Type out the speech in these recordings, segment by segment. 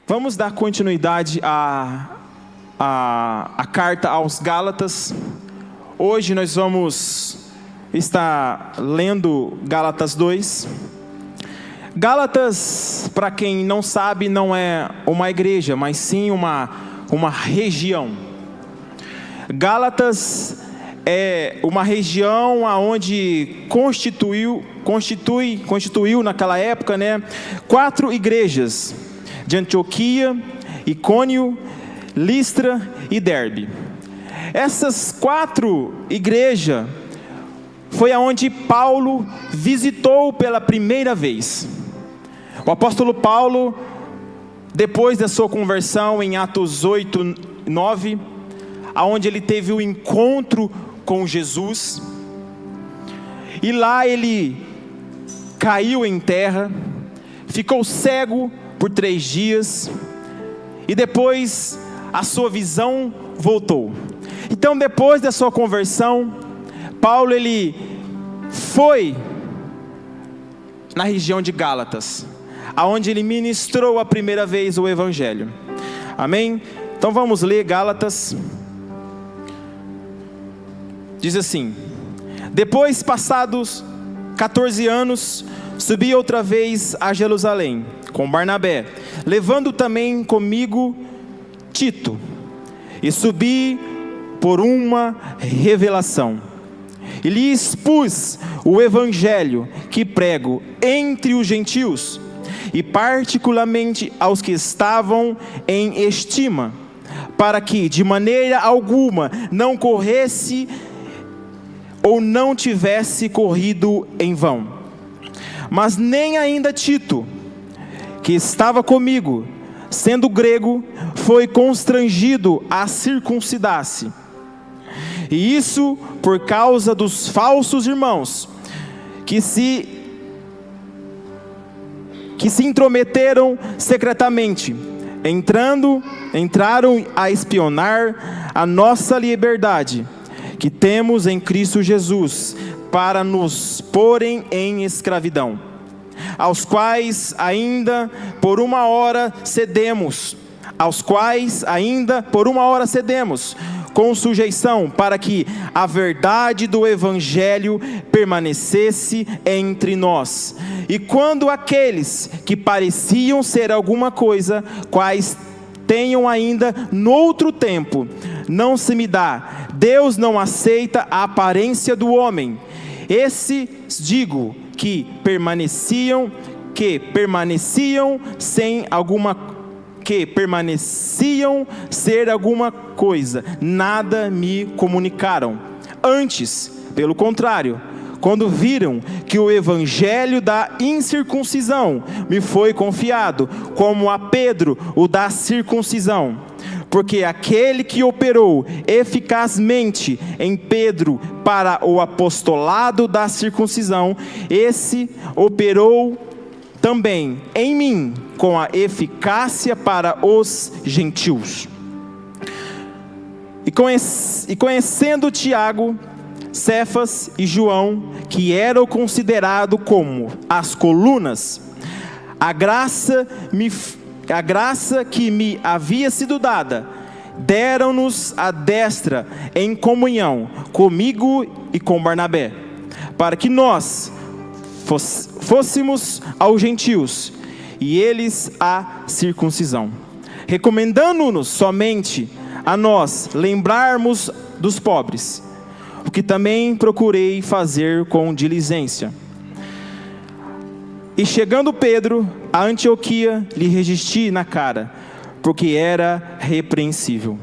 Vamos dar continuidade à carta aos Gálatas. Hoje nós vamos estar lendo Gálatas 2. Gálatas, para quem não sabe, não é uma igreja, mas sim uma região. Gálatas é uma região onde constituiu naquela época, né, 4 igrejas: de Antioquia, Icônio, Listra e Derbe. Essas 4 igrejas foi aonde Paulo visitou pela primeira vez. O apóstolo Paulo, depois da sua conversão em Atos 8, 9, aonde ele teve o encontro com Jesus, e lá ele caiu em terra, ficou cego por 3 dias, e depois a sua visão voltou. Então, depois da sua conversão, Paulo ele foi na região de Gálatas, aonde ele ministrou a primeira vez o Evangelho. Amém? Então vamos ler Gálatas. Diz assim: depois, passados 14 anos, subi outra vez a Jerusalém com Barnabé, levando também comigo Tito, e subi por uma revelação, e lhe expus o evangelho que prego entre os gentios, e particularmente aos que estavam em estima, para que de maneira alguma não corresse ou não tivesse corrido em vão. Mas nem ainda Tito, que estava comigo, sendo grego, foi constrangido a circuncidar-se. E isso por causa dos falsos irmãos, que se intrometeram secretamente, entraram a espionar a nossa liberdade, que temos em Cristo Jesus, para nos porem em escravidão, aos quais ainda por uma hora cedemos, com sujeição, para que a verdade do Evangelho permanecesse entre nós. E quando aqueles que pareciam ser alguma coisa, quais tenham ainda noutro tempo, não se me dá, Deus não aceita a aparência do homem. Esses digo que permaneciam ser alguma coisa, nada me comunicaram. Antes, pelo contrário, quando viram que o evangelho da incircuncisão me foi confiado, como a Pedro o da circuncisão, porque aquele que operou eficazmente em Pedro para o apostolado da circuncisão, esse operou também em mim com a eficácia para os gentios. E conhecendo Tiago, Cefas e João, que eram considerados como as colunas, a graça que me havia sido dada, deram-nos a destra em comunhão comigo e com Barnabé, para que nós fôssemos aos gentios, e eles à circuncisão, recomendando-nos somente a nós lembrarmos dos pobres, o que também procurei fazer com diligência. E chegando Pedro a Antioquia, lhe resisti na cara, porque era repreensível.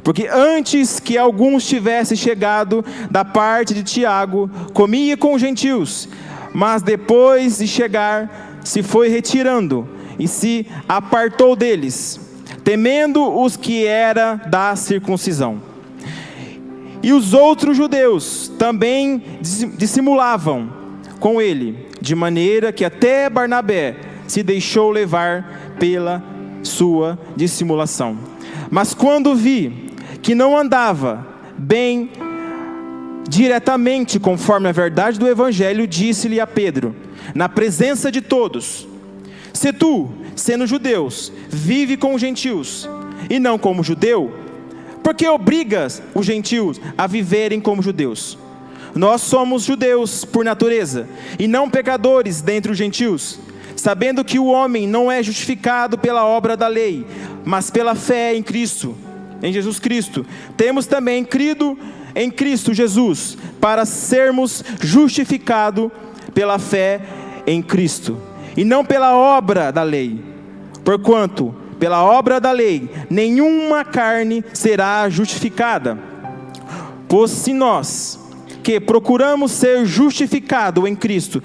Porque antes que alguns tivessem chegado da parte de Tiago, comia com os gentios, mas depois de chegar, se foi retirando e se apartou deles, temendo os que era da circuncisão. E os outros judeus também dissimulavam com ele, de maneira que até Barnabé se deixou levar pela sua dissimulação. Mas quando vi que não andava bem diretamente conforme a verdade do Evangelho, disse-lhe a Pedro, na presença de todos: se tu sendo judeus, vive com os gentios, e não como judeu, porque obrigas os gentios a viverem como judeus. Nós somos judeus por natureza, e não pecadores dentre os gentios, sabendo que o homem não é justificado pela obra da lei, mas pela fé em Cristo, em Jesus Cristo. Temos também crido em Cristo Jesus, para sermos justificados pela fé em Cristo, e não pela obra da lei. Porquanto, pela obra da lei, nenhuma carne será justificada. Pois se nós, que procuramos ser justificados em Cristo,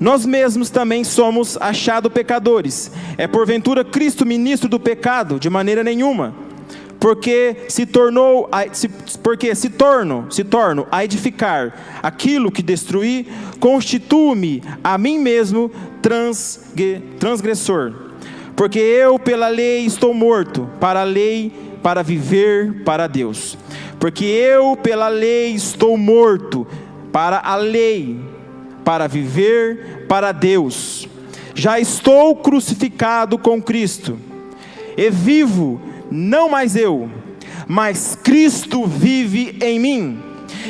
nós mesmos também somos achados pecadores, é porventura Cristo ministro do pecado? De maneira nenhuma. Porque se torno a edificar aquilo que destruí, constituo-me a mim mesmo transgressor. Porque eu pela lei estou morto para a lei, para viver para Deus. Porque eu pela lei estou morto para a lei, para viver para Deus. Já estou crucificado com Cristo, e vivo, não mais eu, mas Cristo vive em mim.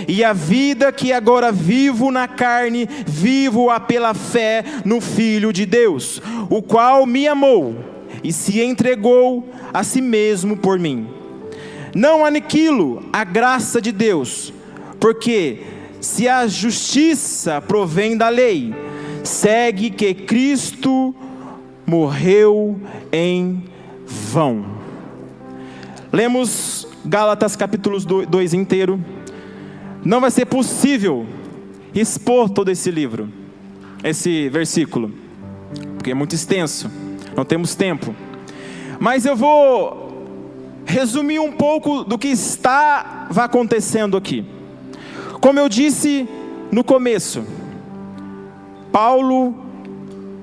E a vida que agora vivo na carne, vivo-a pela fé no Filho de Deus, o qual me amou e se entregou a si mesmo por mim. Não aniquilo a graça de Deus, porque se a justiça provém da lei, segue que Cristo morreu em vão. Lemos Gálatas capítulo 2 inteiro. Não vai ser possível expor todo esse livro, esse versículo, porque é muito extenso, não temos tempo. Mas eu vou resumir um pouco do que estava acontecendo aqui. Como eu disse no começo, Paulo,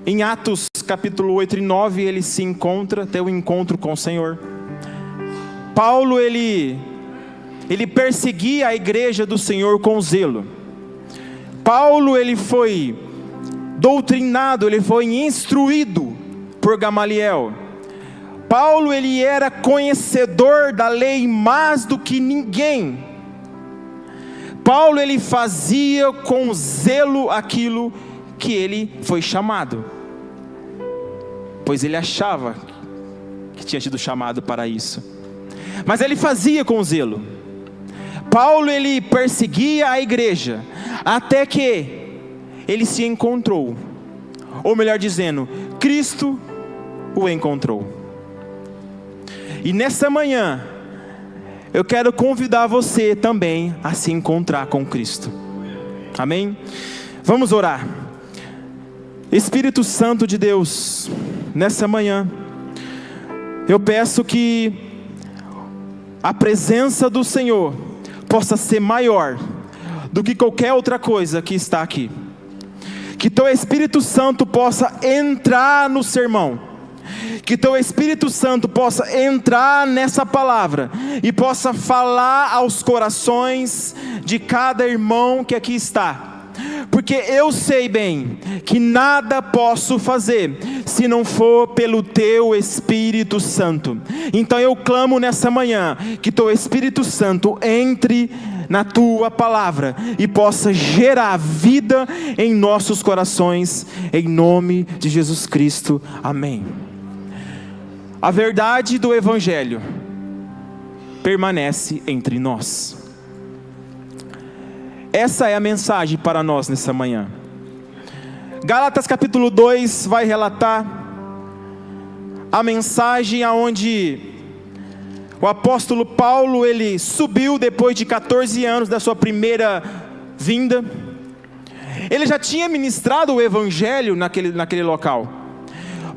em Atos capítulo 8 e 9, ele se encontra, tem um encontro com o Senhor. Paulo, ele perseguia a igreja do Senhor com zelo. Paulo, ele foi doutrinado, ele foi instruído por Gamaliel. Paulo, ele era conhecedor da lei mais do que ninguém. Paulo, ele fazia com zelo aquilo que ele foi chamado, pois ele achava que tinha sido chamado para isso. Mas ele fazia com zelo. Paulo, ele perseguia a igreja, até que ele se encontrou, ou melhor dizendo, Cristo o encontrou. E nessa manhã, eu quero convidar você também a se encontrar com Cristo. Amém? Vamos orar. Espírito Santo de Deus, nessa manhã, eu peço que a presença do Senhor possa ser maior do que qualquer outra coisa que está aqui. Que teu Espírito Santo possa entrar no sermão, que teu Espírito Santo possa entrar nessa palavra e possa falar aos corações de cada irmão que aqui está. Porque eu sei bem que nada posso fazer se não for pelo teu Espírito Santo. Então eu clamo nessa manhã que teu Espírito Santo entre na tua palavra e possa gerar vida em nossos corações, em nome de Jesus Cristo, amém. A verdade do Evangelho permanece entre nós. Essa é a mensagem para nós nessa manhã. Gálatas capítulo 2 vai relatar a mensagem aonde o apóstolo Paulo, ele subiu depois de 14 anos da sua primeira vinda. Ele já tinha ministrado o evangelho naquele local.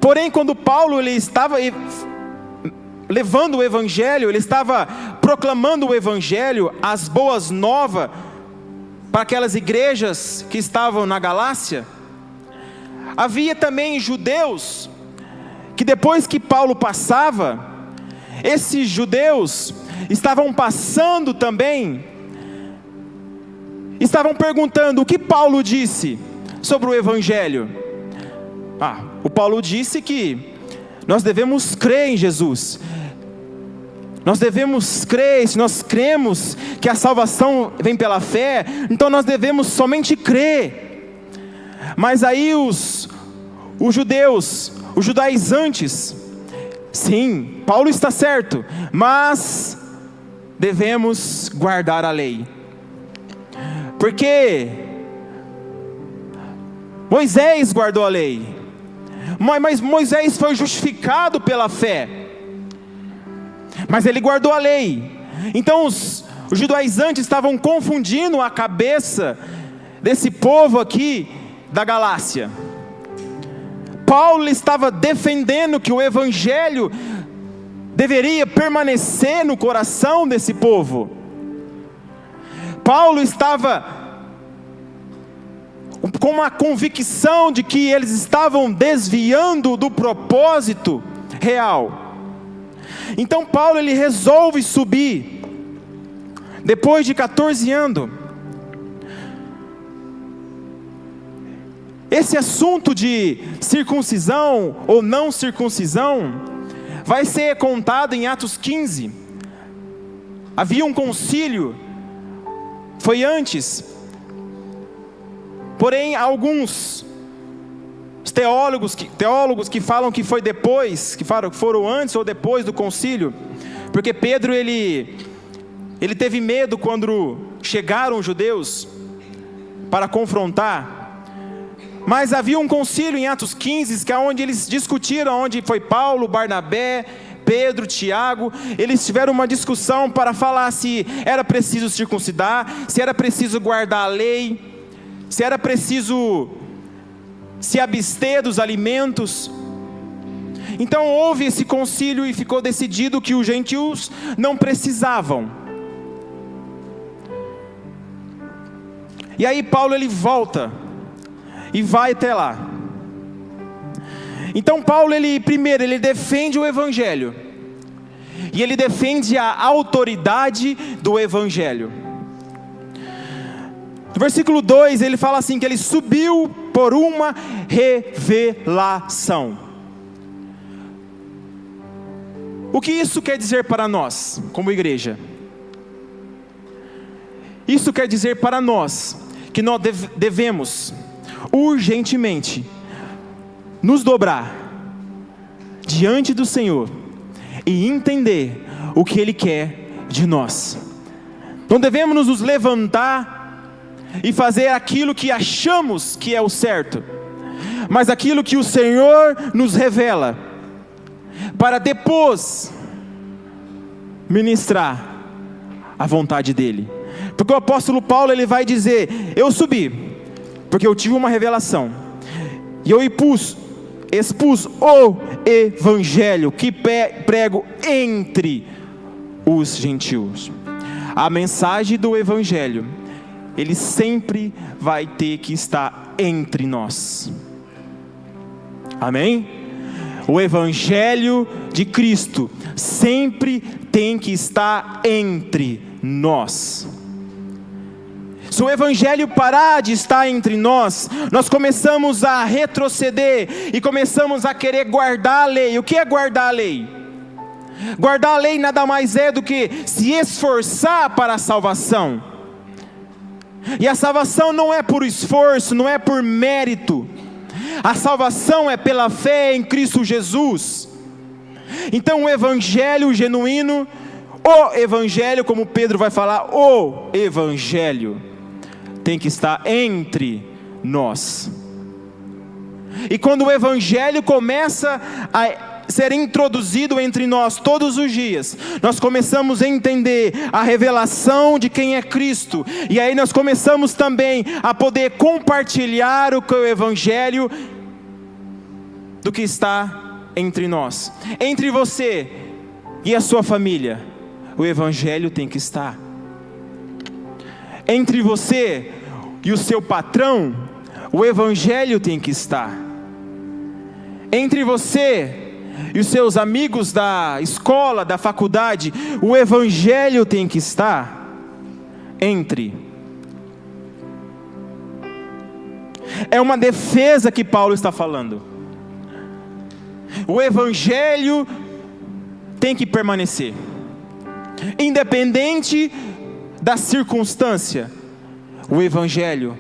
Porém, quando Paulo ele estava levando o evangelho, ele estava proclamando o evangelho, as boas novas, para aquelas igrejas que estavam na Galácia, havia também judeus, que depois que Paulo passava, esses judeus estavam passando também, estavam perguntando o que Paulo disse sobre o evangelho. O Paulo disse que nós devemos crer em Jesus. Nós devemos crer, se nós cremos que a salvação vem pela fé, então nós devemos somente crer. Mas aí os judaizantes, sim, Paulo está certo, mas devemos guardar a lei. Porque Moisés guardou a lei, mas Moisés foi justificado pela fé, mas ele guardou a lei. Então os judaizantes estavam confundindo a cabeça desse povo aqui da Galácia. Paulo estava defendendo que o evangelho deveria permanecer no coração desse povo. Paulo estava com uma convicção de que eles estavam desviando do propósito real. Então Paulo ele resolve subir, depois de 14 anos. Esse assunto de circuncisão ou não circuncisão vai ser contado em Atos 15. Havia um concílio, foi antes, porém alguns teólogos que falam que foi depois, que foram antes ou depois do concílio, porque Pedro ele teve medo quando chegaram os judeus para confrontar. Mas havia um concílio em Atos 15, que é onde eles discutiram, onde foi Paulo, Barnabé, Pedro, Tiago. Eles tiveram uma discussão para falar se era preciso circuncidar, se era preciso guardar a lei, se era preciso se abster dos alimentos. Então houve esse concílio e ficou decidido que os gentios não precisavam. E aí Paulo ele volta e vai até lá. Então Paulo primeiro ele defende o evangelho, e ele defende a autoridade do evangelho. No versículo 2 ele fala assim, que ele subiu por uma revelação. O que isso quer dizer para nós como igreja? Isso quer dizer para nós que nós devemos urgentemente nos dobrar diante do Senhor e entender o que Ele quer de nós. Não devemos nos levantar e fazer aquilo que achamos que é o certo, mas aquilo que o Senhor nos revela, para depois ministrar a vontade dEle. Porque o apóstolo Paulo ele vai dizer: eu subi porque eu tive uma revelação, e eu expus o evangelho que prego entre os gentios. A mensagem do evangelho, ele sempre vai ter que estar entre nós. Amém? O evangelho de Cristo sempre tem que estar entre nós. Se o evangelho parar de estar entre nós, nós começamos a retroceder e começamos a querer guardar a lei. O que é guardar a lei? Guardar a lei nada mais é do que se esforçar para a salvação. E a salvação não é por esforço, não é por mérito. A salvação é pela fé em Cristo Jesus. Então o evangelho genuíno, o evangelho, como Pedro vai falar, o evangelho tem que estar entre nós. E quando o evangelho começa a ser introduzido entre nós todos os dias, nós começamos a entender a revelação de quem é Cristo, e aí nós começamos também a poder compartilhar o evangelho do que está entre nós. Entre você e a sua família, o evangelho tem que estar. Entre você e o seu patrão, o evangelho tem que estar. Entre você e os seus amigos da escola, da faculdade, o evangelho tem que estar entre. É uma defesa que Paulo está falando. O Evangelho tem que permanecer, independente da circunstância. O Evangelho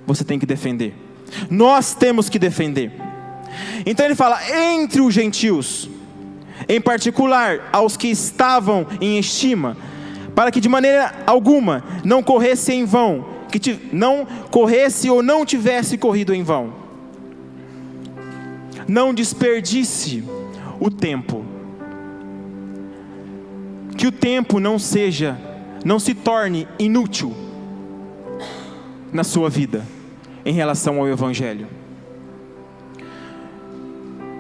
você tem que defender. Nós temos que defender. Então ele fala, entre os gentios, em particular aos que estavam em estima, para que de maneira alguma não corresse em vão, não corresse ou não tivesse corrido em vão. Não desperdice o tempo. Que o tempo não se torne inútil na sua vida em relação ao Evangelho.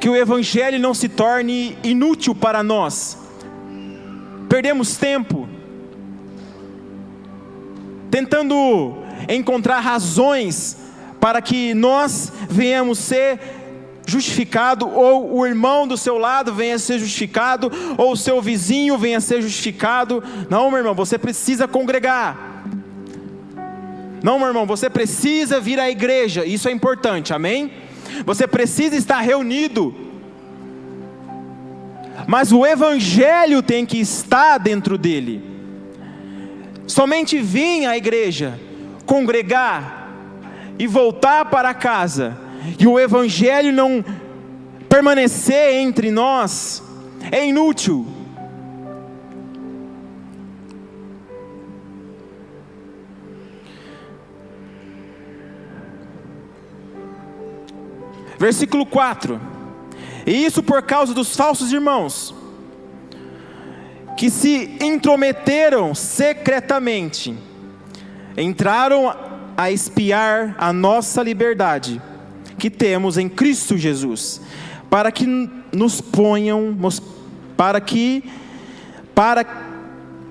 Que o Evangelho não se torne inútil para nós. Perdemos tempo tentando encontrar razões para que nós venhamos ser justificado, ou o irmão do seu lado venha a ser justificado, ou o seu vizinho venha a ser justificado. Não, meu irmão, você precisa congregar. Não, meu irmão, você precisa vir à igreja. Isso é importante, amém? Você precisa estar reunido. Mas o Evangelho tem que estar dentro dele. Somente vir à igreja, congregar e voltar para casa, e o Evangelho não permanecer entre nós, é inútil. Versículo 4: e isso por causa dos falsos irmãos, que se intrometeram secretamente, entraram a espiar a nossa liberdade, que temos em Cristo Jesus, para que nos ponham,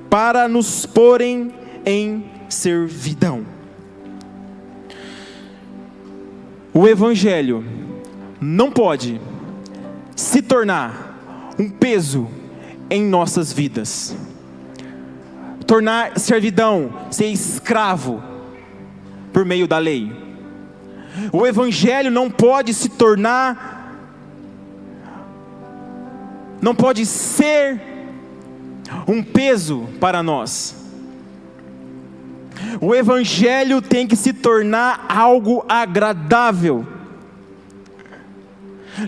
para nos porem em servidão. O Evangelho não pode se tornar um peso em nossas vidas, tornar servidão, ser escravo por meio da lei. O Evangelho não pode se tornar, não pode ser um peso para nós. O Evangelho tem que se tornar algo agradável.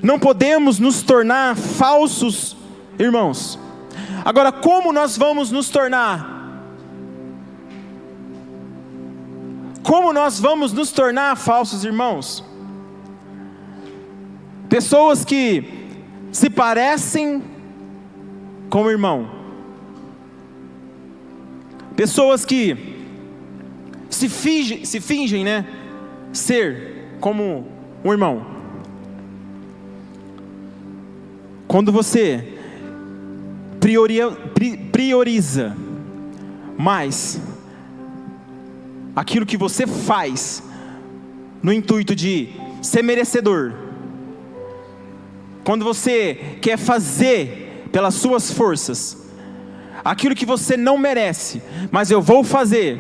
Não podemos nos tornar falsos irmãos. Agora, como nós vamos nos tornar? Como nós vamos nos tornar falsos irmãos? Pessoas que se parecem com o irmão. Pessoas que se fingem, né, ser como um irmão. Quando você prioriza mais aquilo que você faz no intuito de ser merecedor, quando você quer fazer pelas suas forças aquilo que você não merece, mas eu vou fazer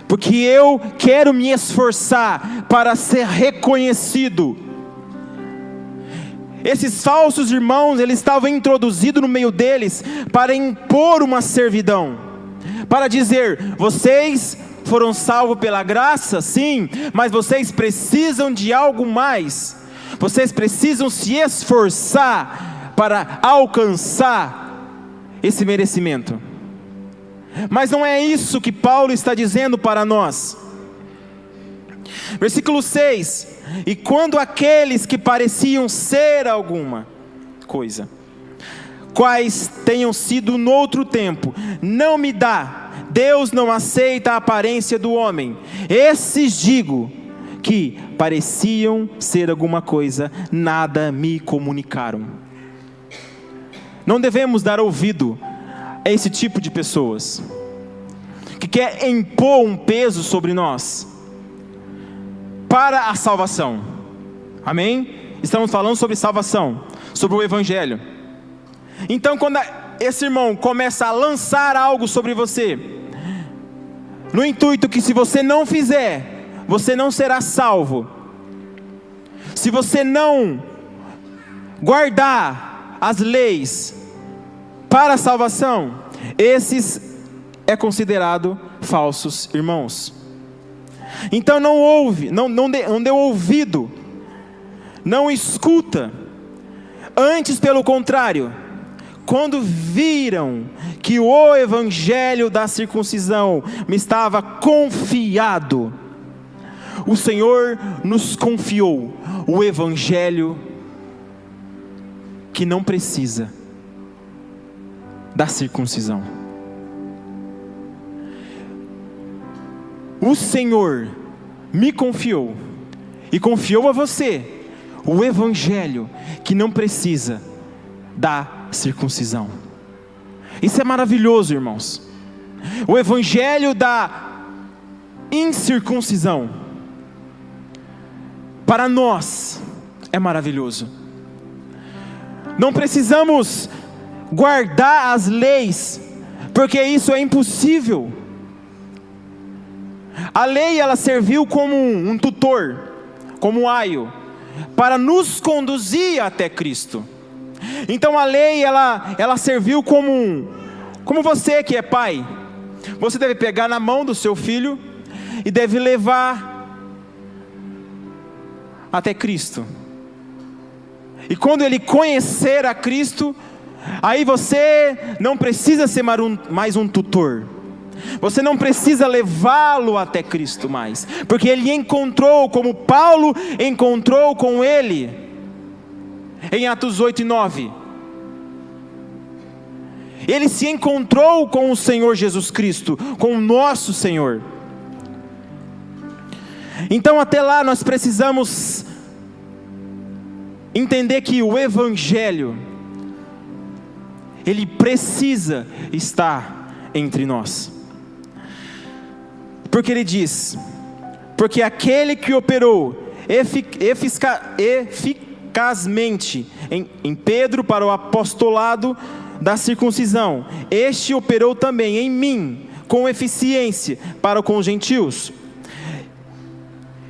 porque eu quero me esforçar para ser reconhecido. Esses falsos irmãos, eles estavam introduzidos no meio deles para impor uma servidão, para dizer: vocês foram salvos pela graça, sim, mas vocês precisam de algo mais. Vocês precisam se esforçar para alcançar esse merecimento. Mas não é isso que Paulo está dizendo para nós. Versículo 6: e quando aqueles que pareciam ser alguma coisa, quais tenham sido no outro tempo, não me dá, Deus não aceita a aparência do homem. Esses digo que pareciam ser alguma coisa, nada me comunicaram. Não devemos dar ouvido a esse tipo de pessoas que quer impor um peso sobre nós para a salvação. Amém? Estamos falando sobre salvação, sobre o Evangelho. Então, quando esse irmão começa a lançar algo sobre você, no intuito que se você não fizer, você não será salvo. Se você não guardar as leis para a salvação, esses é considerado falsos irmãos. Então não ouve, não deu ouvido, não escuta. Antes, pelo contrário, quando viram que o evangelho da circuncisão me estava confiado, o Senhor nos confiou o evangelho que não precisa da circuncisão. O Senhor me confiou e confiou a você o evangelho que não precisa da circuncisão. Isso é maravilhoso, irmãos. O evangelho da incircuncisão, para nós, é maravilhoso. Não precisamos guardar as leis, porque isso é impossível. A lei, ela serviu como um tutor, como um aio, para nos conduzir até Cristo. Então a lei, ela serviu como você que é pai. Você deve pegar na mão do seu filho e deve levar até Cristo. E quando ele conhecer a Cristo, aí você não precisa ser mais um tutor. Você não precisa levá-lo até Cristo mais, porque ele encontrou, como Paulo encontrou com ele, em Atos 8 e 9. Ele se encontrou com o Senhor Jesus Cristo, com o nosso Senhor. Então até lá nós precisamos entender que o evangelho, ele precisa estar entre nós. Porque ele diz: porque aquele que operou eficazmente em Pedro para o apostolado da circuncisão, este operou também em mim com eficiência para com os gentios.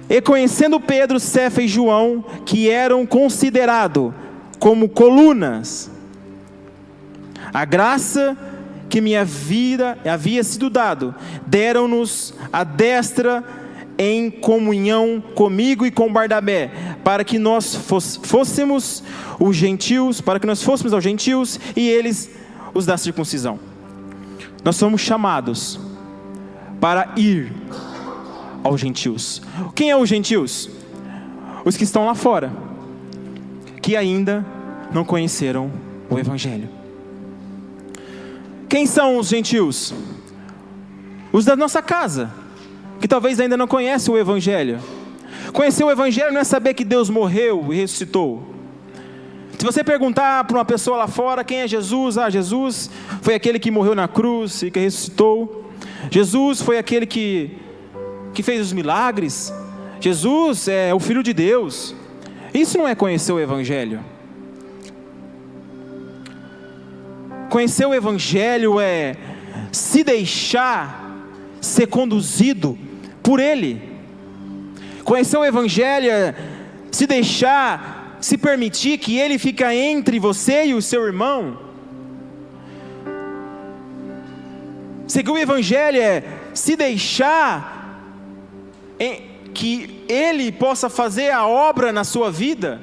E conhecendo Pedro, Cefa e João, que eram considerados como colunas, a graça que minha vida havia sido dado, deram-nos a destra em comunhão comigo e com Barnabé, para que nós fôssemos os gentios, para que nós fôssemos aos gentios e eles os da circuncisão. Nós somos chamados para ir aos gentios. Quem é os gentios? Os que estão lá fora, que ainda não conheceram o evangelho. Quem são os gentios? Os da nossa casa, que talvez ainda não conhecem o evangelho. Conhecer o evangelho não é saber que Deus morreu e ressuscitou. Se você perguntar para uma pessoa lá fora quem é Jesus, Jesus foi aquele que morreu na cruz e que ressuscitou. Jesus foi aquele que fez os milagres. Jesus é o Filho de Deus. Isso não é conhecer o evangelho. Conhecer o evangelho é se deixar ser conduzido por ele. Conhecer o evangelho é se deixar, se permitir que ele fica entre você e o seu irmão. Seguir o evangelho é se deixar que ele possa fazer a obra na sua vida.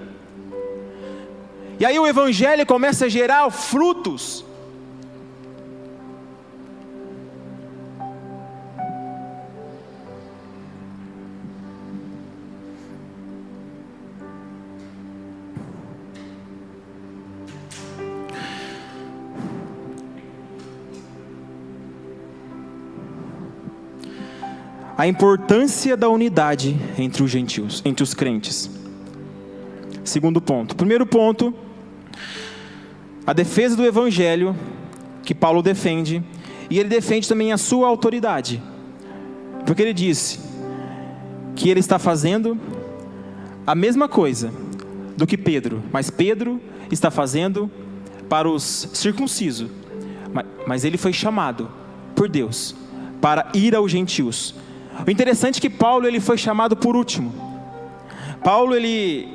E aí o evangelho começa a gerar frutos. A importância da unidade entre os gentios, entre os crentes. Segundo ponto. Primeiro ponto, a defesa do evangelho que Paulo defende, e ele defende também a sua autoridade. Porque ele disse que ele está fazendo a mesma coisa do que Pedro, mas Pedro está fazendo para os circuncisos. Mas ele foi chamado por Deus para ir aos gentios. O interessante é que Paulo ele foi chamado por último. Paulo ele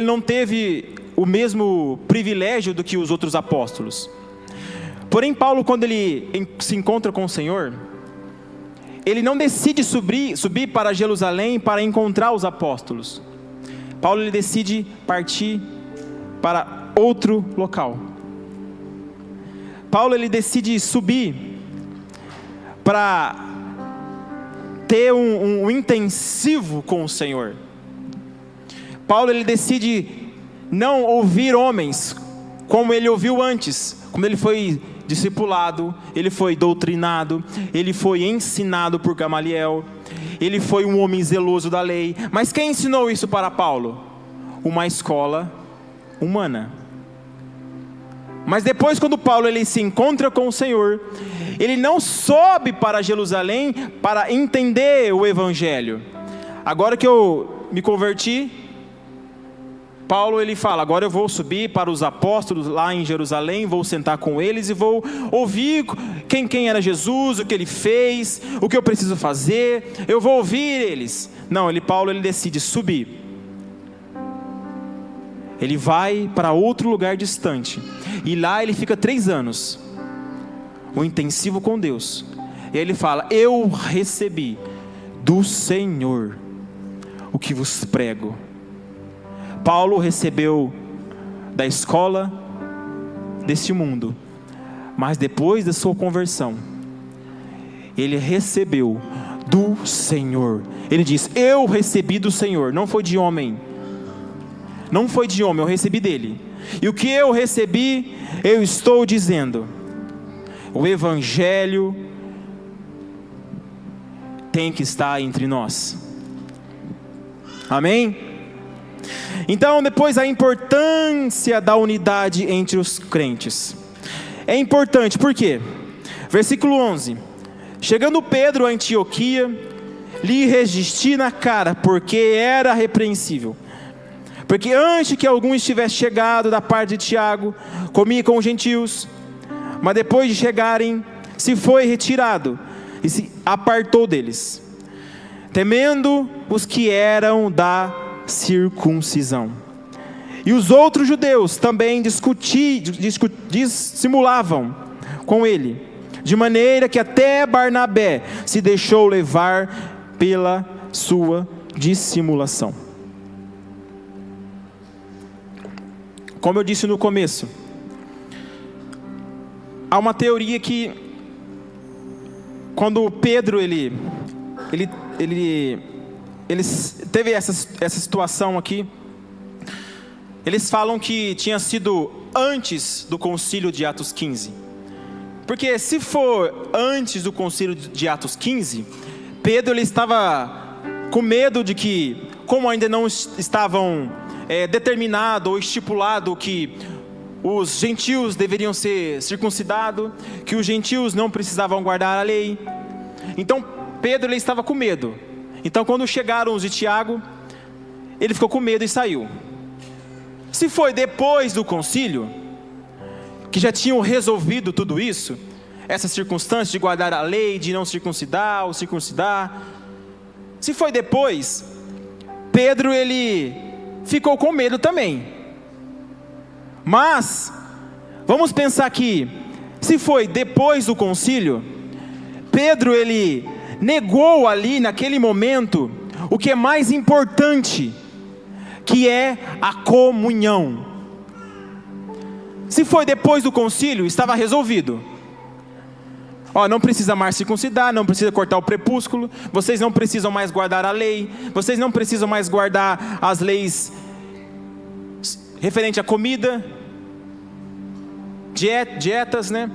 não teve o mesmo privilégio do que os outros apóstolos. Porém, Paulo, quando ele se encontra com o Senhor, ele não decide subir para Jerusalém para encontrar os apóstolos. Paulo, ele decide partir para outro local. Paulo, ele decide subir para ter um intensivo com o Senhor. Paulo, ele decide não ouvir homens como ele ouviu antes, como ele foi discipulado, ele foi doutrinado, ele foi ensinado por Gamaliel, ele foi um homem zeloso da lei. Mas quem ensinou isso para Paulo? Uma escola humana. Mas depois, quando Paulo ele se encontra com o Senhor, ele não sobe para Jerusalém para entender o Evangelho. Agora que eu me converti, Paulo ele fala, agora eu vou subir para os apóstolos lá em Jerusalém, vou sentar com eles e vou ouvir quem era Jesus, o que ele fez, o que eu preciso fazer, eu vou ouvir eles. Não, Paulo ele decide subir. Ele vai para outro lugar distante, e lá ele fica 3 anos, um intensivo com Deus. E aí ele fala, eu recebi do Senhor o que vos prego. Paulo recebeu da escola deste mundo, mas depois da sua conversão, ele recebeu do Senhor. Ele diz, eu recebi do Senhor, não foi de homem. Não foi de homem, eu recebi dele. E o que eu recebi, eu estou dizendo. O Evangelho tem que estar entre nós. Amém? Então, depois a importância da unidade entre os crentes. É importante, por quê? Versículo 11. Chegando Pedro a Antioquia, lhe resisti na cara, porque era repreensível. Porque antes que algum estivesse chegado da parte de Tiago, comia com os gentios, mas depois de chegarem, se foi retirado e se apartou deles, temendo os que eram da circuncisão. E os outros judeus também dissimulavam com ele, de maneira que até Barnabé se deixou levar pela sua dissimulação. Como eu disse no começo, há uma teoria que quando Pedro ele teve essa situação aqui, eles falam que tinha sido antes do concílio de Atos 15. Porque se for antes do concílio de Atos 15, Pedro ele estava com medo de que, como ainda não estavam determinado ou estipulado que os gentios deveriam ser circuncidados, que os gentios não precisavam guardar a lei, então Pedro ele estava com medo. Então quando chegaram os de Tiago, ele ficou com medo e saiu. Se foi depois do concílio, que já tinham resolvido tudo isso, essa circunstância de guardar a lei, de não circuncidar ou circuncidar, se foi depois, Pedro ele ficou com medo também. Mas vamos pensar que se foi depois do concílio, Pedro ele negou ali naquele momento o que é mais importante, que é a comunhão. Se foi depois do concílio, estava resolvido. Não precisa mais circuncidar, não precisa cortar o prepúsculo, vocês não precisam mais guardar a lei, vocês não precisam mais guardar as leis referente à comida, dietas, né?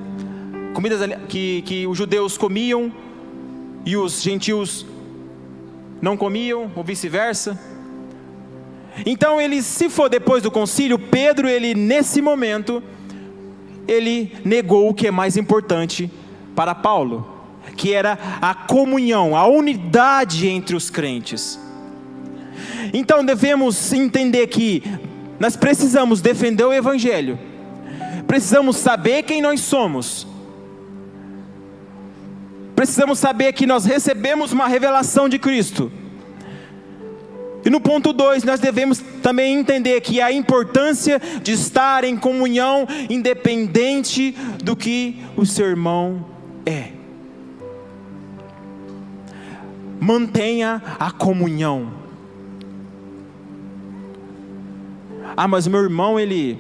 Comidas que os judeus comiam e os gentios não comiam, ou vice-versa. Então se for depois do concílio, Pedro, nesse momento, ele negou o que é mais importante para Paulo, que era a comunhão, a unidade entre os crentes. Então devemos entender que nós precisamos defender o Evangelho, precisamos saber quem nós somos, precisamos saber que nós recebemos uma revelação de Cristo, E no ponto 2, nós devemos também entender que a importância de estar em comunhão, independente do que o seu irmão é. Mantenha a comunhão. Mas meu irmão, ele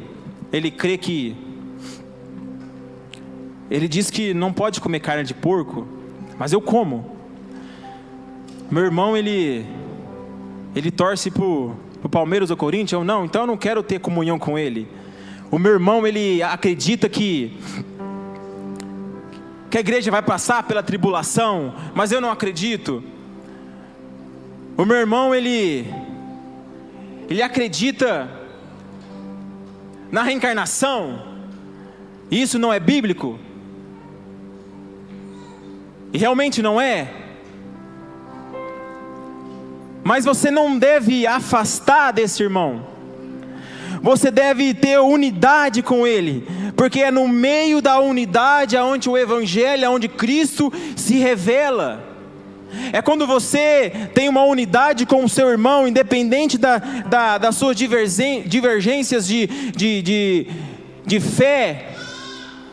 crê que... Ele diz que não pode comer carne de porco, mas eu como. Meu irmão, ele torce pro Palmeiras ou Corinthians, não, então eu não quero ter comunhão com ele. O meu irmão, ele acredita que a igreja vai passar pela tribulação, mas eu não acredito. O meu irmão, ele acredita na reencarnação, e isso não é bíblico, e realmente não é. Mas você não deve afastar desse irmão, você deve ter unidade com ele, porque é no meio da unidade onde o Evangelho, onde Cristo se revela. É quando você tem uma unidade com o seu irmão, independente das suas divergências de fé,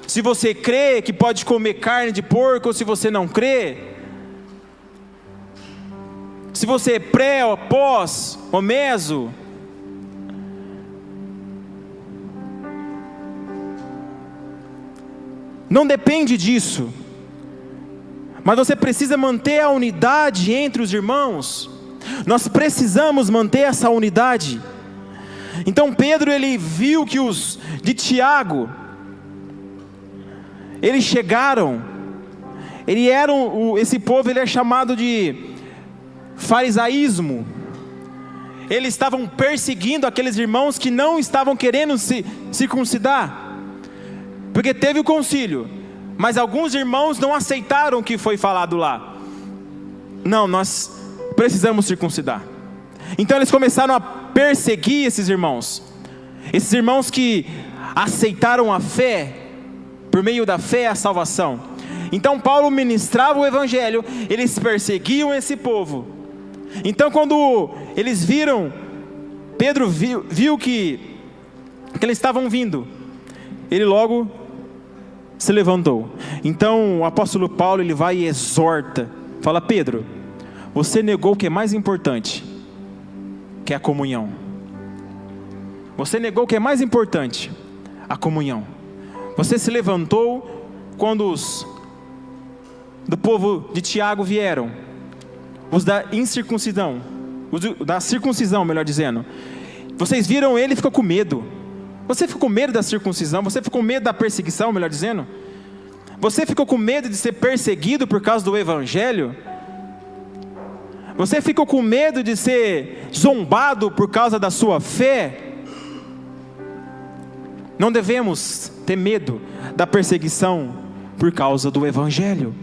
se você crê que pode comer carne de porco ou se você não crê, se você é pré ou pós ou meso, não depende disso, mas você precisa manter a unidade entre os irmãos. Nós precisamos manter essa unidade. Então Pedro, ele viu que os de Tiago, eles chegaram, esse povo, ele é chamado de farisaísmo. Eles estavam perseguindo aqueles irmãos que não estavam querendo se circuncidar, porque teve o concílio, mas alguns irmãos não aceitaram o que foi falado lá. Não, nós precisamos circuncidar. Então eles começaram a perseguir esses irmãos que aceitaram a fé. Por meio da fé, a salvação. Então Paulo ministrava o Evangelho, eles perseguiam esse povo. Então quando eles viram, Pedro viu que eles estavam vindo, ele logo se levantou. Então o apóstolo Paulo, ele vai e exorta, fala: Pedro, você negou o que é mais importante, que é a comunhão. Você negou o que é mais importante, a comunhão. Você se levantou quando os do povo de Tiago vieram, os da incircuncisão, da circuncisão, melhor dizendo. Vocês viram ele e ficou com medo. Você ficou com medo da circuncisão? Você ficou com medo da perseguição, melhor dizendo? Você ficou com medo de ser perseguido por causa do Evangelho? Você ficou com medo de ser zombado por causa da sua fé? Não devemos ter medo da perseguição por causa do Evangelho.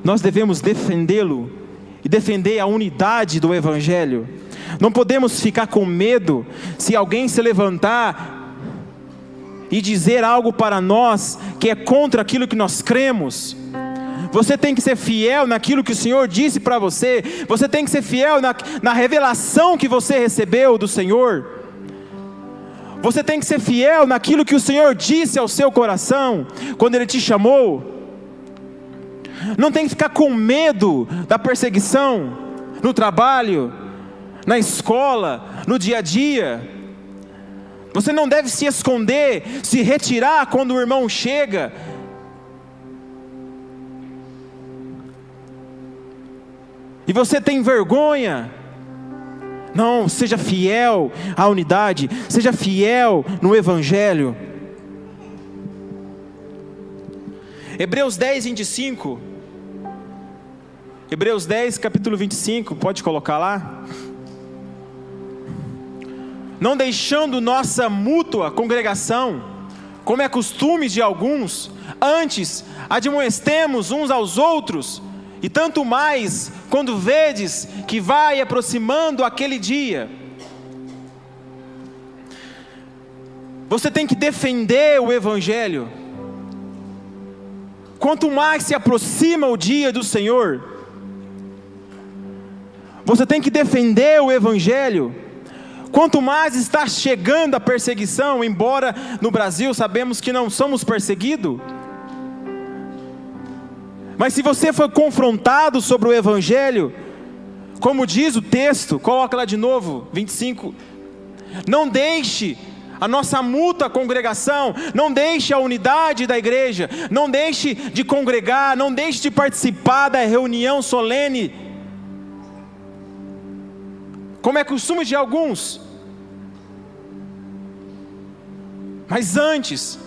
Nós devemos defendê-lo e defender a unidade do Evangelho. Não podemos ficar com medo se alguém se levantar e dizer algo para nós que é contra aquilo que nós cremos. Você tem que ser fiel naquilo que o Senhor disse para você. Você tem que ser fiel na revelação que você recebeu do Senhor. Você tem que ser fiel naquilo que o Senhor disse ao seu coração, quando Ele te chamou. Não tem que ficar com medo da perseguição, no trabalho, na escola, no dia a dia. Você não deve se esconder, se retirar quando o irmão chega. E você tem vergonha. Não, seja fiel à unidade, seja fiel no Evangelho. Hebreus 10, 25. Hebreus 10, capítulo 25, pode colocar lá. Não deixando nossa mútua congregação, como é costume de alguns, antes admoestemos uns aos outros, e tanto mais quando vedes que vai aproximando aquele dia. Você tem que defender o Evangelho. Quanto mais se aproxima o dia do Senhor, você tem que defender o Evangelho. Quanto mais está chegando a perseguição, embora no Brasil sabemos que não somos perseguidos, mas se você for confrontado sobre o Evangelho, como diz o texto, coloca lá de novo, 25, não deixe a nossa mútua congregação, não deixe a unidade da igreja, não deixe de congregar, não deixe de participar da reunião solene, como é costume de alguns. Mas antes,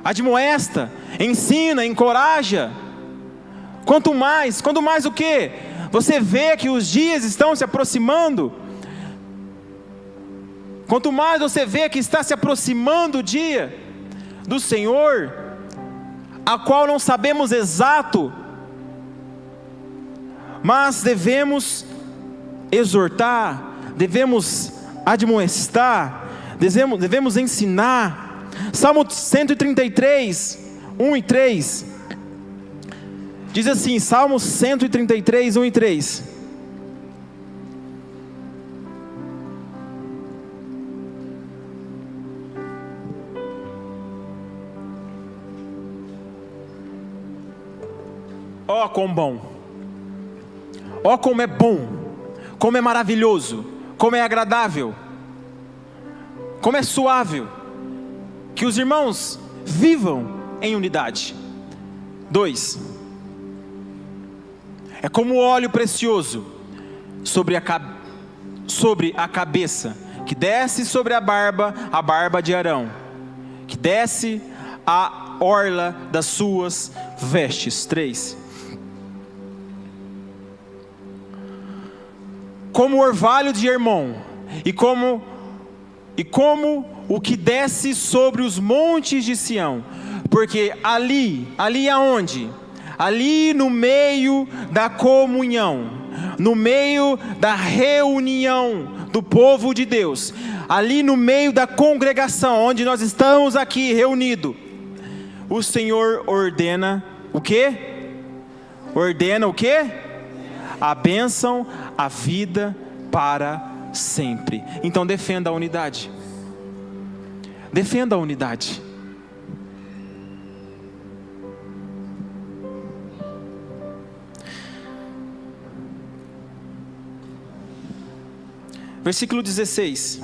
admoesta, ensina, encoraja. Quanto mais o quê? Você vê que os dias estão se aproximando. Quanto mais você vê que está se aproximando o dia do Senhor, a qual não sabemos exato, mas devemos exortar, devemos admoestar, devemos ensinar. Salmo 133, 1 e 3, diz assim, Salmo 133, 1 e 3. Ó quão bom, ó como é bom, como é maravilhoso, como é agradável, como é suave, que os irmãos vivam em unidade. 2, é como óleo precioso sobre a cabeça, que desce sobre a barba de Arão, que desce a orla das suas vestes. 3, como o orvalho de Hermon, e como o que desce sobre os montes de Sião, porque ali aonde? Ali no meio da comunhão, no meio da reunião do povo de Deus, ali no meio da congregação, onde nós estamos aqui reunidos, o Senhor ordena o quê? Ordena o quê? A bênção, a vida para sempre. Então defenda a unidade. Defenda a unidade. Versículo 16.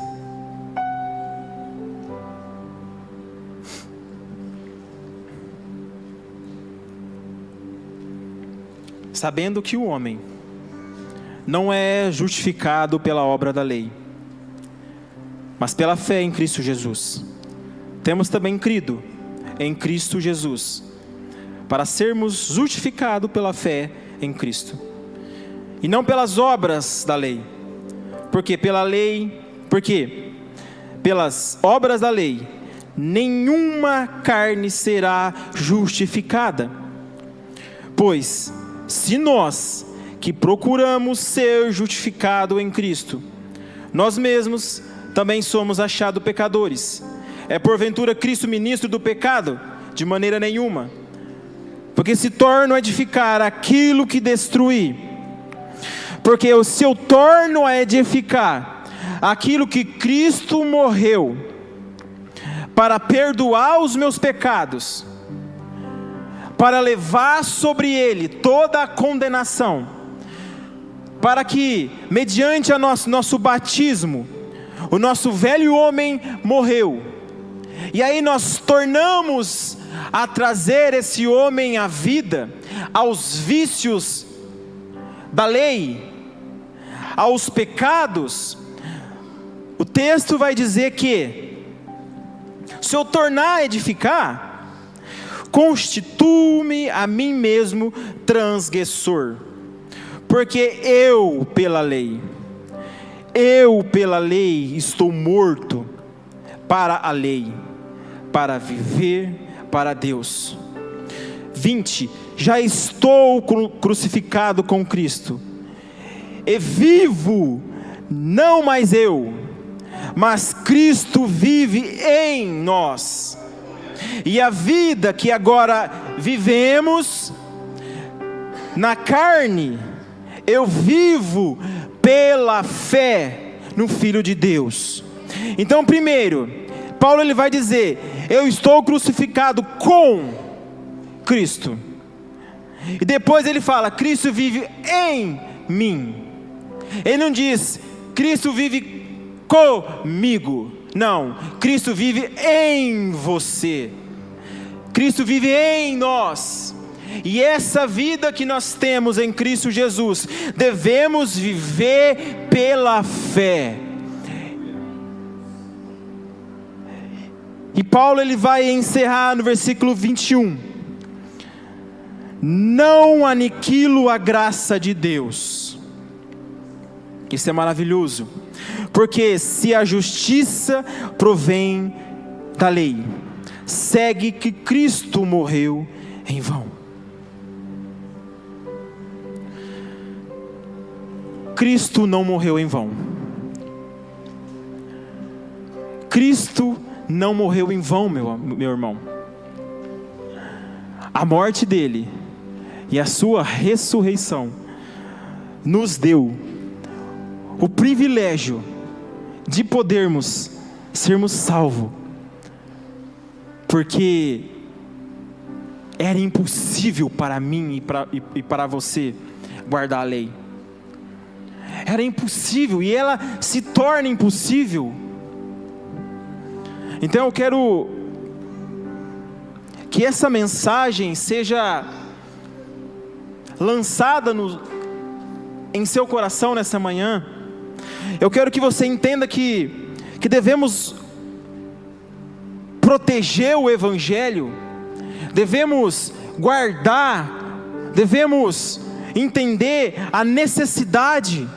Sabendo que o homem não é justificado pela obra da lei, mas pela fé em Cristo Jesus. Temos também crido em Cristo Jesus, para sermos justificados pela fé em Cristo, e não pelas obras da lei, porque pelas obras da lei, nenhuma carne será justificada. Pois, se nós que procuramos ser justificados em Cristo, nós mesmos também somos achados pecadores, é porventura Cristo ministro do pecado? De maneira nenhuma, porque se torno a edificar aquilo que destruí, porque se eu torno a edificar aquilo que Cristo morreu para perdoar os meus pecados, para levar sobre ele toda a condenação, para que mediante a nosso batismo, o nosso velho homem morreu, e aí nós tornamos a trazer esse homem à vida, aos vícios da lei, aos pecados. O texto vai dizer que, se eu tornar a edificar, constituo-me a mim mesmo transgressor, porque eu pela lei estou morto para a lei, para viver para Deus. 20, já estou crucificado com Cristo, e vivo, não mais eu, mas Cristo vive em nós, e a vida que agora vivemos na carne, eu vivo pela fé no Filho de Deus. Então, primeiro, Paulo ele vai dizer: eu estou crucificado com Cristo. E depois ele fala: Cristo vive em mim. Ele não diz: Cristo vive comigo. Não, Cristo vive em você. Cristo vive em nós. E essa vida que nós temos em Cristo Jesus, devemos viver pela fé. E Paulo ele vai encerrar no versículo 21. Não aniquilo a graça de Deus. Isso é maravilhoso. Porque se a justiça provém da lei, segue que Cristo morreu em vão. Cristo não morreu em vão. Cristo não morreu em vão, meu irmão. A morte dele e a sua ressurreição nos deu o privilégio de podermos sermos salvos, porque era impossível para mim e para você guardar a lei. Era impossível, e ela se torna impossível. Então eu quero que essa mensagem seja lançada em seu coração nessa manhã. Eu quero que você entenda que devemos proteger o Evangelho, devemos guardar, devemos entender a necessidade,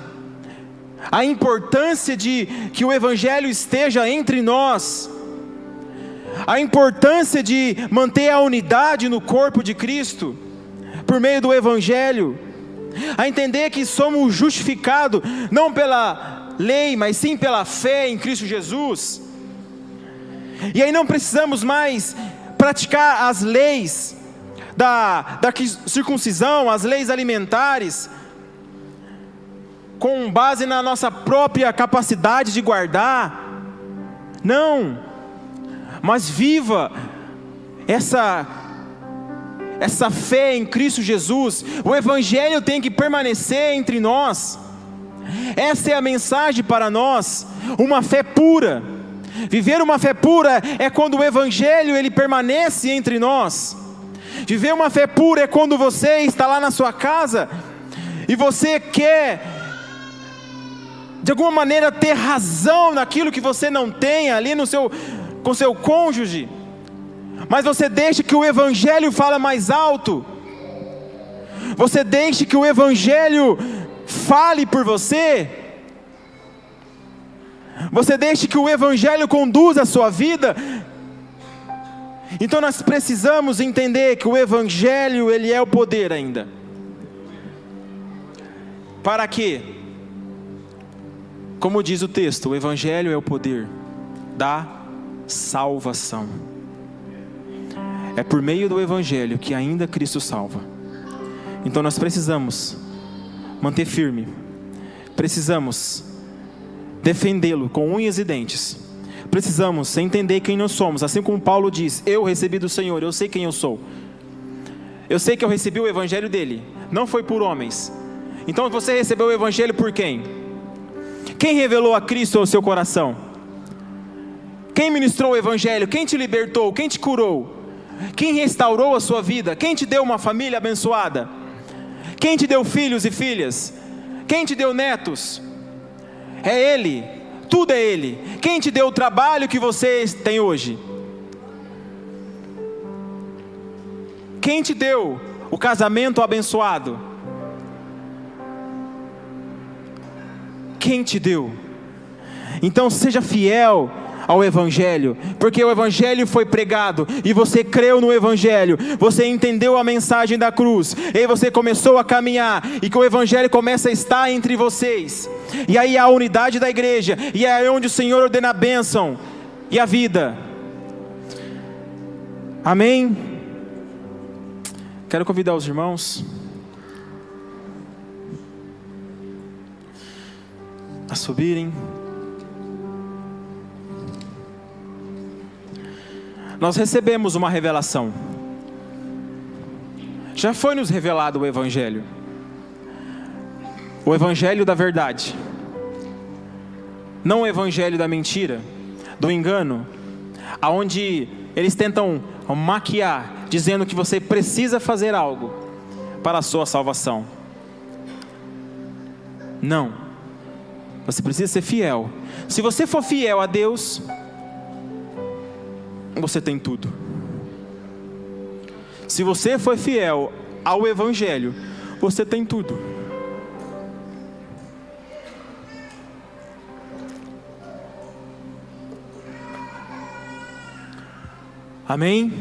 a importância de que o Evangelho esteja entre nós, a importância de manter a unidade no corpo de Cristo, por meio do Evangelho, a entender que somos justificados, não pela lei, mas sim pela fé em Cristo Jesus. E aí não precisamos mais praticar as leis da circuncisão, as leis alimentares, com base na nossa própria capacidade de guardar. Não, mas viva essa fé em Cristo Jesus. O Evangelho tem que permanecer entre nós. Essa é a mensagem para nós, uma fé pura. Viver uma fé pura é quando o Evangelho ele permanece entre nós. Viver uma fé pura é quando você está lá na sua casa e você quer de alguma maneira ter razão naquilo que você não tem ali com seu cônjuge, mas você deixa que o Evangelho fale mais alto. Você deixa que o Evangelho fale por você. Você deixa que o Evangelho conduza a sua vida. Então nós precisamos entender que o Evangelho ele é o poder ainda. Para quê? Como diz o texto, o Evangelho é o poder da salvação. É por meio do Evangelho que ainda Cristo salva. Então nós precisamos manter firme, precisamos defendê-lo com unhas e dentes, precisamos entender quem nós somos, assim como Paulo diz: eu recebi do Senhor, eu sei quem eu sou, eu sei que eu recebi o Evangelho dele, não foi por homens. Então você recebeu o Evangelho por quem? Quem revelou a Cristo ao seu coração? Quem ministrou o Evangelho? Quem te libertou? Quem te curou? Quem restaurou a sua vida? Quem te deu uma família abençoada? Quem te deu filhos e filhas? Quem te deu netos? É Ele, tudo é Ele. Quem te deu o trabalho que você tem hoje? Quem te deu o casamento abençoado? Quem te deu? Então seja fiel ao Evangelho, porque o Evangelho foi pregado, e você creu no Evangelho, você entendeu a mensagem da cruz, e aí você começou a caminhar, e que o Evangelho começa a estar entre vocês, e aí a unidade da igreja, e é onde o Senhor ordena a bênção, e a vida. Amém? Quero convidar os irmãos. a subirem. Nós recebemos uma revelação. Já foi nos revelado o Evangelho. O Evangelho da verdade. Não o Evangelho da mentira, do engano, aonde eles tentam maquiar, dizendo que você precisa fazer algo para a sua salvação. Não. Você precisa ser fiel. Se você for fiel a Deus, você tem tudo. Se você for fiel ao Evangelho, você tem tudo. Amém?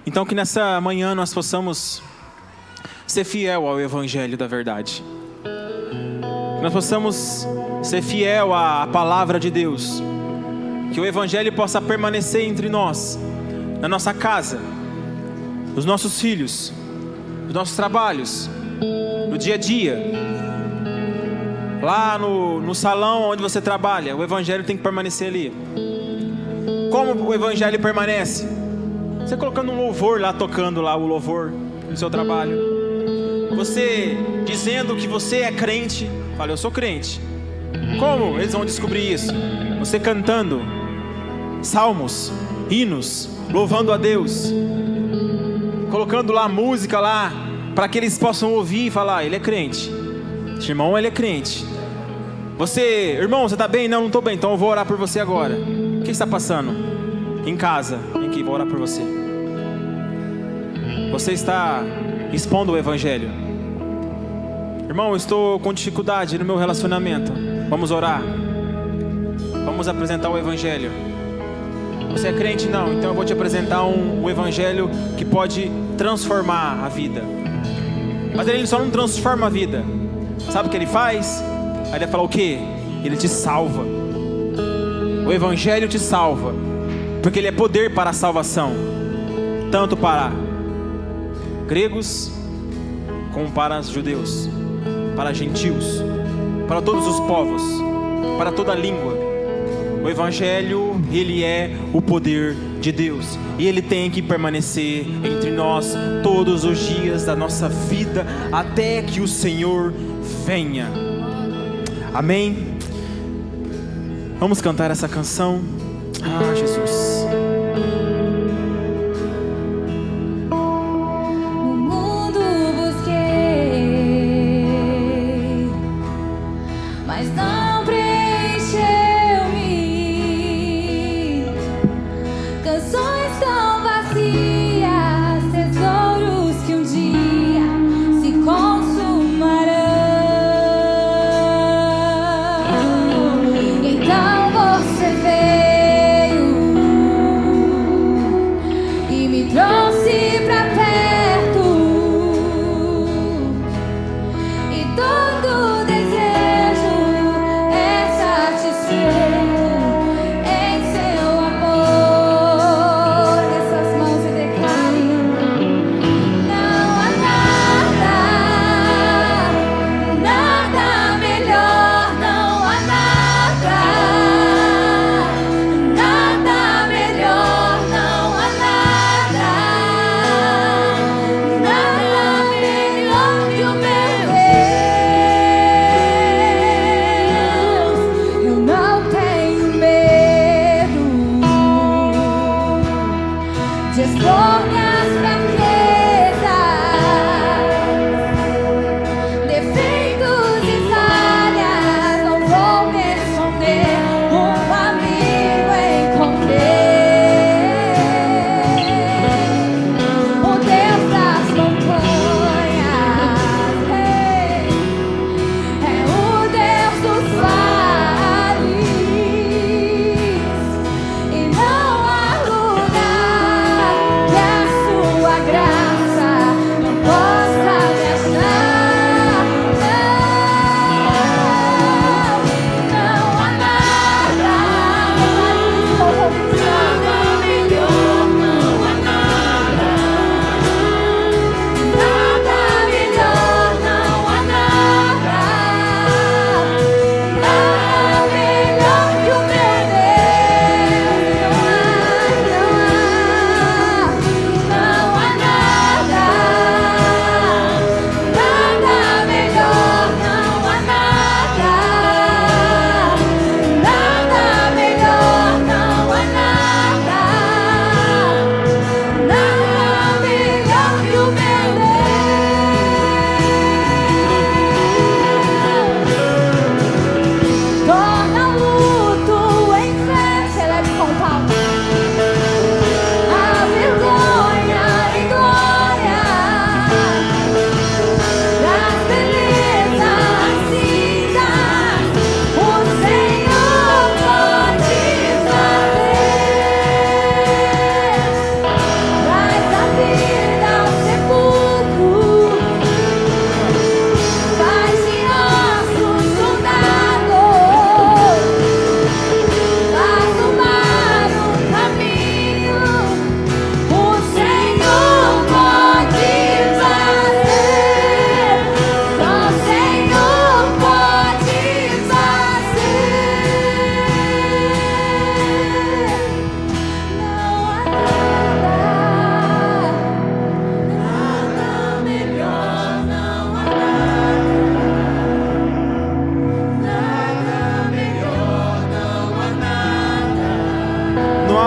Então que nessa manhã nós possamos ser fiel ao Evangelho da verdade. Nós possamos ser fiel à palavra de Deus. Que o Evangelho possa permanecer entre nós, na nossa casa, nos nossos filhos, nos nossos trabalhos, no dia a dia, lá no salão onde você trabalha. O Evangelho tem que permanecer ali. Como o Evangelho permanece? Você colocando um louvor lá, tocando lá o louvor no seu trabalho. Você dizendo que você é crente. Fala, eu sou crente. Como eles vão descobrir isso? Você cantando salmos, hinos, louvando a Deus, colocando lá música lá, para que eles possam ouvir e falar, ele é crente. Esse irmão, ele é crente. Você, irmão, você está bem? Não estou bem, então eu vou orar por você agora. O que está passando? Em casa, vem aqui, vou orar por você. Você está expondo o Evangelho. Irmão, eu estou com dificuldade no meu relacionamento. Vamos orar. Vamos apresentar o Evangelho. Você é crente? Não, então eu vou te apresentar o Evangelho que pode transformar a vida. Mas ele só não transforma a vida. Sabe o que ele faz? Aí ele fala o quê? Ele te salva. O Evangelho te salva, porque ele é poder para a salvação, tanto para gregos como para os judeus, para gentios, para todos os povos, para toda língua. O Evangelho, ele é o poder de Deus, e ele tem que permanecer entre nós todos os dias da nossa vida, até que o Senhor venha. Amém? Vamos cantar essa canção. Ah, Jesus. No mundo busquei, mas não preencheu-me. Canções tão vazias, tesouros que um dia se consumarão. Então você veio e me trouxe pra perto, e todo desejo é satisfeito em seu amor. Essas mãos e declare: não há nada, nada melhor, não há nada, nada melhor, não há nada, nada melhor que o meu Deus. Eu não tenho medo de expor minhas fraquezas, defeitos e falhas. Não vou me esconder, um amigo encontrei, o Deus das montanhas, é o Deus dos vales, e não há lugar que a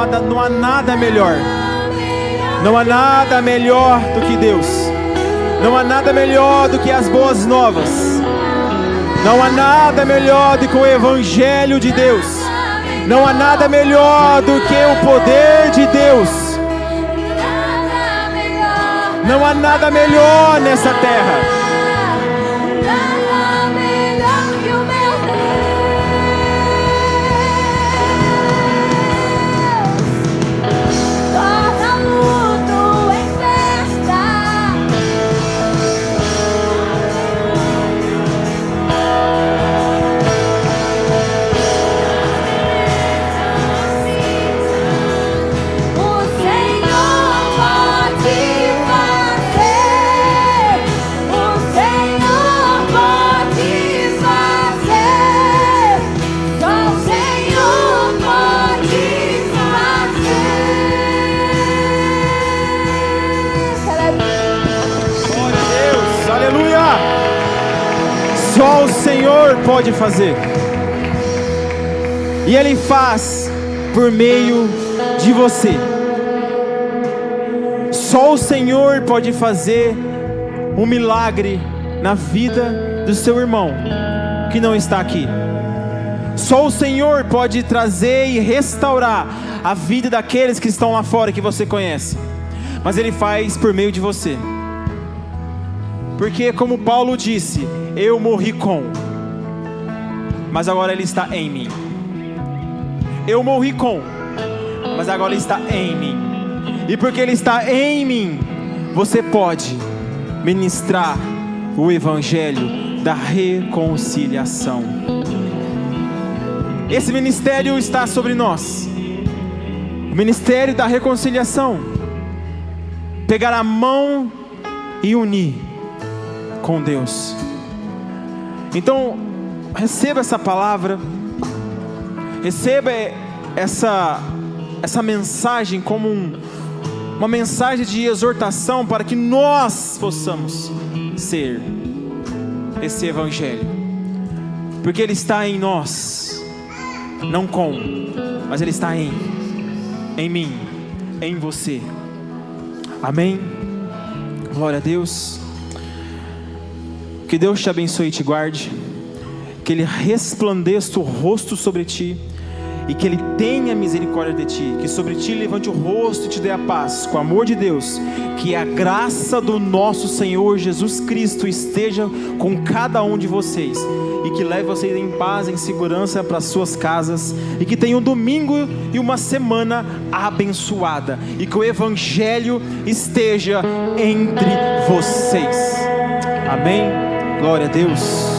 amada, não há nada melhor. Não há nada melhor do que Deus. Não há nada melhor do que as boas novas. Não há nada melhor do que o Evangelho de Deus. Não há nada melhor do que o poder de Deus. Não há nada melhor nessa terra. Só o Senhor pode fazer. E Ele faz por meio de você. Só o Senhor pode fazer um milagre na vida do seu irmão que não está aqui. Só o Senhor pode trazer e restaurar a vida daqueles que estão lá fora que você conhece. Mas Ele faz por meio de você. Porque como Paulo disse, eu morri com, mas agora Ele está em mim. Eu morri com, mas agora Ele está em mim. E porque Ele está em mim, você pode ministrar o Evangelho da reconciliação. Esse ministério está sobre nós. O ministério da reconciliação. Pegar a mão e unir com Deus. Então, receba essa palavra, receba essa mensagem como uma mensagem de exortação para que nós possamos ser esse Evangelho, porque Ele está em nós, não com, mas Ele está em mim, em você. Amém? Glória a Deus. Que Deus te abençoe e te guarde, que Ele resplandeça o rosto sobre ti, e que Ele tenha misericórdia de ti, que sobre ti levante o rosto e te dê a paz, com o amor de Deus. Que a graça do nosso Senhor Jesus Cristo esteja com cada um de vocês, e que leve vocês em paz, em segurança para as suas casas, e que tenha um domingo e uma semana abençoada, e que o Evangelho esteja entre vocês. Amém? Glória a Deus.